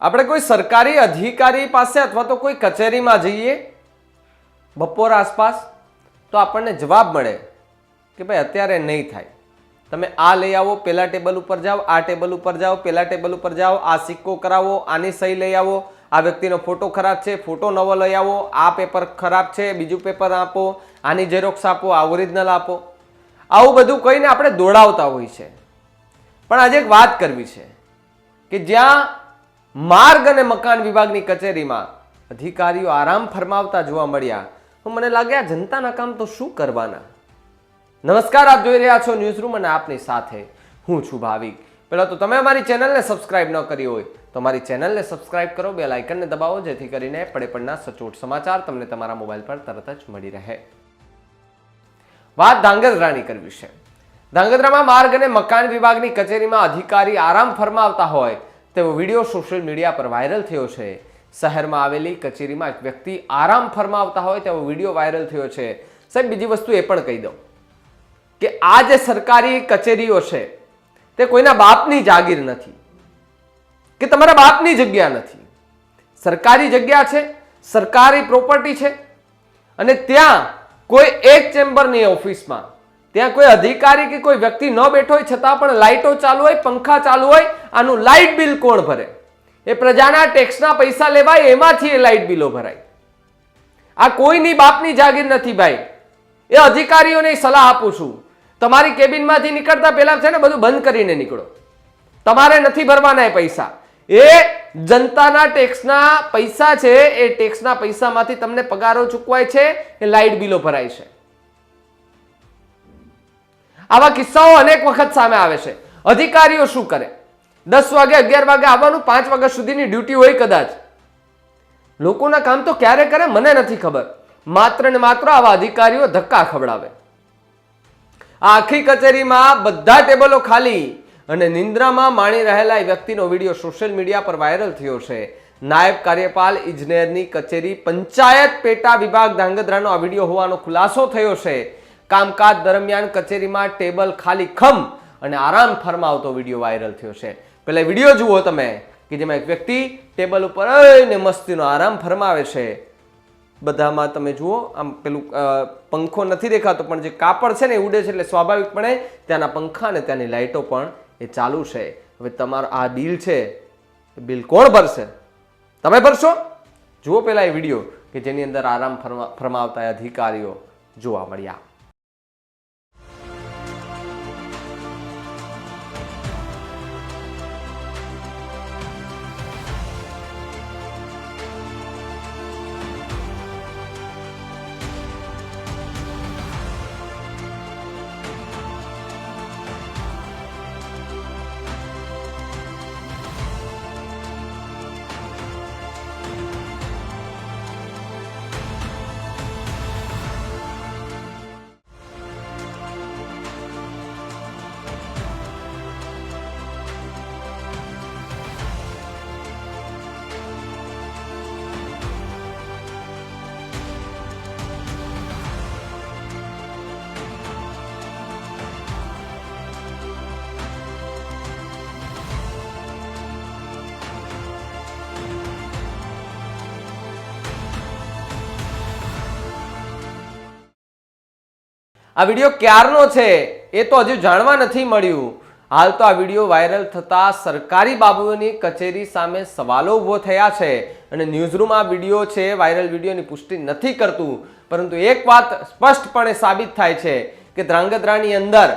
આપણે કોઈ સરકારી અધિકારી પાસે અથવા તો કોઈ કચેરીમાં જઈએ બપોર આસપાસ તો આપણને જવાબ મળે કે ભાઈ અત્યારે નહીં થાય, તમે આ લઈ આવો, પેલા ટેબલ ઉપર જાઓ, આ ટેબલ ઉપર જાઓ, પેલા ટેબલ ઉપર જાઓ, આ સિક્કો કરાવો, આની સહી લઈ આવો, આ વ્યક્તિનો ફોટો ખરાબ છે, ફોટો નવો લઈ આવો, આ પેપર ખરાબ છે, બીજું પેપર આપો, આની ઝેરોક્સ આપો, આ ઓરિજિનલ આપો. આવું બધું કહીને આપણે દોડાવતા હોય છે. પણ આજે એક વાત કરવી છે કે જ્યાં માર્ગ અને મકાન વિભાગની કચેરીમાં અધિકારીઓ આરામ ફરમાવતા જોવા મળ્યા, તો મને લાગે આ જનતાના કામ તો શું કરવાના. નમસ્કાર, આપ જોઈ રહ્યા છો ન્યૂઝ રૂમ અને આપની સાથે હું છું ભાવિક. પહેલા તો તમે અમારી ચેનલને સબસ્ક્રાઇબ ન કરી હોય તો અમારી ચેનલને સબસ્ક્રાઇબ કરો, બેલ આઇકનને દબાવો, જેથી કરીને પડે પડના સચોટ સમાચાર તમને તમારા મોબાઈલ પર તરત જ મળી રહે. વાત ધાંગધ્રાની કરવી છે. ધાંગધ્રામાં માર્ગ અને મકાન વિભાગની કચેરીમાં અધિકારી આરામ ફરમાવતા હોય તેવો વિડીયો સોશિયલ મીડિયા પર વાયરલ થયો છે. શહેરમાં આવેલી કચેરીમાં એક વ્યક્તિ આરામ ફરમાવતા હોય તેવો વિડીયો વાયરલ થયો છે. સાહેબ, બીજી વસ્તુ એ પણ કહી દઉં કે આ જે સરકારી કચેરીઓ છે તે કોઈના બાપની જાગીર નથી કે તમારા બાપની જગ્યા નથી. સરકારી જગ્યા છે, સરકારી પ્રોપર્ટી છે અને ત્યાં કોઈ એક ચેમ્બરની ઓફિસમાં ત્યાં કોઈ અધિકારી કે કોઈ વ્યક્તિ ન બેઠો હોય છતાં પણ લાઇટો ચાલુ હોય, પંખા ચાલુ હોય. આનું લાઇટ બિલ કોણ ભરે? એ પ્રજાના ટેક્સના પૈસા લેવાય, એમાંથી એ લાઇટ બિલો ભરાય. આ કોઈની બાપની જાગીર નથી ભાઈ. એ અધિકારીઓને સલાહ આપું છું, તમારી કેબિનમાંથી નીકળતા પહેલા છે ને બધું બંધ કરીને નીકળો. તમારે નથી ભરવાના એ પૈસા, એ જનતાના ટેક્સના પૈસા છે. એ ટેક્સના પૈસામાંથી તમને પગારો ચૂકવાય છે, એ લાઇટ બિલો ભરાય છે. આવા કિસ્સાઓ અનેક વખત સામે આવે છે. અધિકારીઓ શું કરે? 10 વાગે 11 વાગે આવવાનું, 5 વાગ્યા સુધીની ડ્યુટી હોય કદાચ. લોકોના કામ તો ક્યારે કરે મને નથી ખબર. માત્ર ને માત્ર આવા અધિકારીઓ ધક્કા ખવડાવે. આ આખી કચેરીમાં બધા ટેબલો ખાલી અને નિંદ્રામાં માણી રહેલા એ વ્યક્તિનો વિડીયો સોશિયલ મીડિયા પર વાયરલ થયો છે. નાયબ કાર્યપાલ ઇજનેરની કચેરી પંચાયત પેટા વિભાગ ધાંગધ્રાનો આ વિડીયો હોવાનો ખુલાસો થયો છે. કામકાજ દરમિયાન કચેરીમાં ટેબલ ખાલી ખમ અને આરામ ફરમાવતો વિડીયો વાયરલ થયો છે. પેલા વિડીયો જુઓ તમે કે જેમાં એક વ્યક્તિ ટેબલ ઉપર ને મસ્તીનો આરામ ફરમાવે છે. બધામાં તમે જુઓ, આમ પેલું પંખો નથી દેખાતો પણ જે કાપડ છે ને એ ઉડે છે, એટલે સ્વાભાવિકપણે ત્યાંના પંખા અને ત્યાંની લાઇટો પણ એ ચાલુ છે. હવે તમારું આ બિલ છે, એ બિલ કોણ ભરશે? તમે ભરશો? જુઓ પેલા એ વિડીયો કે જેની અંદર આરામ ફરમાવતા અધિકારીઓ જોવા મળ્યા. આ વિડીયો ક્યારનો છે એ તો હજુ જાણવા નથી મળ્યું. હાલ તો આ વિડીયો વાયરલ થતા સરકારી બાબુઓની કચેરી સામે સવાલો ઉભો થયા છે અને ન્યૂઝરૂમ આ વિડીયો છે, વાયરલ વિડીયોની પુષ્ટિ નથી કરતું. પરંતુ એક વાત સ્પષ્ટપણે સાબિત થાય છે કે ધ્રાંગધ્રાની અંદર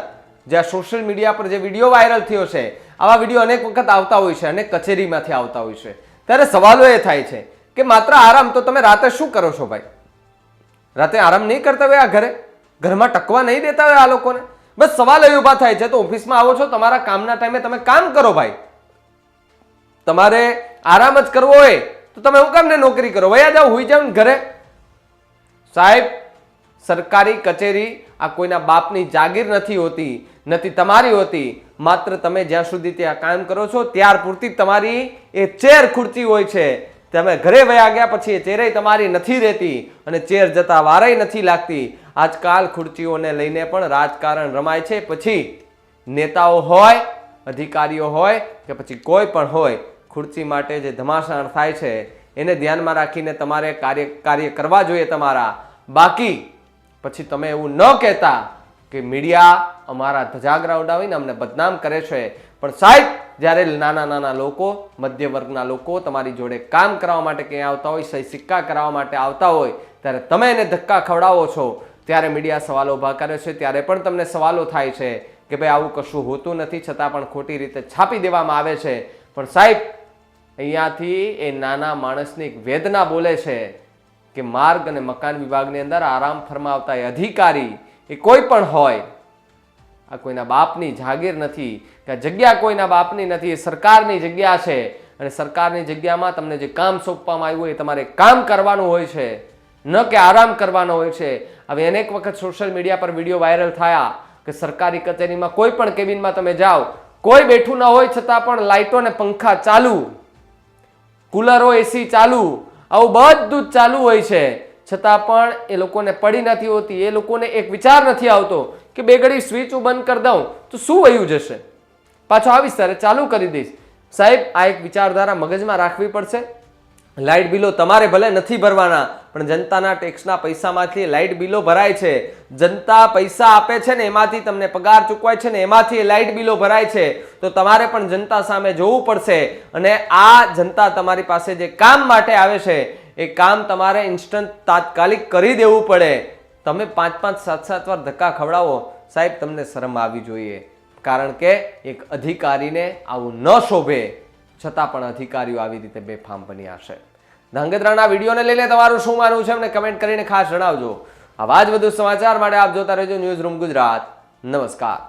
જ્યાં સોશિયલ મીડિયા પર જે વિડીયો વાયરલ થયો છે, આવા વિડીયો અનેક વખત આવતા હોય છે, અનેક કચેરીમાંથી આવતા હોય છે. ત્યારે સવાલો એ થાય છે કે માત્ર આરામ તો તમે રાતે શું કરો છો ભાઈ? રાતે આરામ નહીં કરતા હોય? આ ઘરમાં ટકવા નહીં દેતા હોય આ લોકોને? બસ સવાલ એ ઉભા થાય છે. તો ઓફિસમાં આવો છો, તમારા કામના ટાઈમે તમે કામ કરો ભાઈ. તમારે આરામ જ કરવો હોય તો તમે હું કામને નોકરી કરો? વયા જાઓ, હુઈ જાઓ ઘરે. સાહેબ, સરકારી કચેરી આ કોઈના બાપની જાગીર નથી હોતી, નથી તમારી હોતી. માત્ર તમે જ્યાં સુધી ત્યાં કામ કરો છો ત્યાર પૂરતી તમારી એ ચેર ખુરચી હોય છે. તમે ઘરે વયા ગયા પછી એ ચેરેય તમારી નથી રહેતી અને ચેર જતા વારેય નથી લાગતી. આજકાલ ખુરચીઓને લઈને પણ રાજકારણ રમાય છે. પછી નેતાઓ હોય, અધિકારીઓ હોય કે પછી કોઈ પણ હોય, ખુરચી માટે જે ધમાસાણ થાય છે એને ધ્યાનમાં રાખીને તમારે કાર્ય કરવા જોઈએ તમારા. બાકી પછી તમે એવું ન કહેતા કે મીડિયા અમારા ધજાગરા ઉડાવીને અમને બદનામ કરે છે. પણ સાહેબ, જ્યારે નાના નાના લોકો, મધ્ય વર્ગના લોકો તમારી જોડે કામ કરવા માટે ક્યાંય આવતા હોય, સહી સિક્કા કરાવવા માટે આવતા હોય, ત્યારે તમે એને ધક્કા ખવડાવો છો, ત્યારે મીડિયા સવાલો ઉભા કરે છે. ત્યારે પણ તમને સવાલો થાય છે કે ભાઈ આવું કશું હોતું નથી, છતાં પણ ખોટી રીતે છાપી દેવામાં આવે છે. પણ સાહેબ, અહીંયાથી એ નાના માણસની એક વેદના બોલે છે કે માર્ગ અને મકાન વિભાગની અંદર આરામ ફરમાવતા એ અધિકારી, એ કોઈ પણ હોય, આ કોઈના બાપની જાગીર નથી, કે આ જગ્યા કોઈના બાપની નથી, એ સરકારની જગ્યા છે. અને સરકારની જગ્યામાં તમને જે કામ સોંપવામાં આવ્યું હોય એ તમારે કામ કરવાનું હોય છે, ન કે આરામ કરવાનો હોય છે. હવે અનેક વખત સોશિયલ મીડિયા પર વિડીયો વાયરલ થયા કે સરકારી કચેરીમાં કોઈ પણ કેબિનમાં તમે જાઓ, કોઈ બેઠું ન હોય છતાં પણ લાઇટો ને પંખા ચાલુ, કુલરો, એસી ચાલુ, આવું બધું જ ચાલુ હોય છે. છતાં પણ એ લોકોને પડી નથી હોતી. એ લોકોને એક વિચાર નથી આવતો કે બે ઘડી સ્વિચ બંધ કરી દઉં તો શું વયું જશે, પાછો આવીશ ત્યારે ચાલુ કરી દઈશ. સાહેબ, આ એક વિચારધારા મગજમાં રાખવી પડશે. લાઇટ બિલો તમારે ભલે નથી ભરવાના, પણ જનતાના ટેક્સના પૈસામાંથી લાઇટ બિલો ભરાય છે. જનતા પૈસા આપે છે ને એમાંથી તમને પગાર ચૂકવાય છે ને એમાંથી લાઇટ બિલો ભરાય છે. તો તમારે પણ જનતા સામે જોવું પડશે. અને આ જનતા તમારી પાસે જે કામ માટે આવે છે એ કામ તમારે ઇન્સ્ટન્ટ તાત્કાલિક કરી દેવું પડે. તમે 5-5, 7-7 વાર ધક્કા ખવડાવો. સાહેબ, તમને શરમ આવી જોઈએ. કારણ કે એક અધિકારીને આવું ન શોભે, છતાં પણ અધિકારીઓ આવી રીતે બેફામ બન્યા છે. ધાંગધ્રાના વિડીયોને લઈને તમારું શું માનવું છે અમને કમેન્ટ કરીને ખાસ જણાવજો. આવા જ વધુ સમાચાર માટે આપ જોતા રહેજો ન્યૂઝ રૂમ ગુજરાત. નમસ્કાર.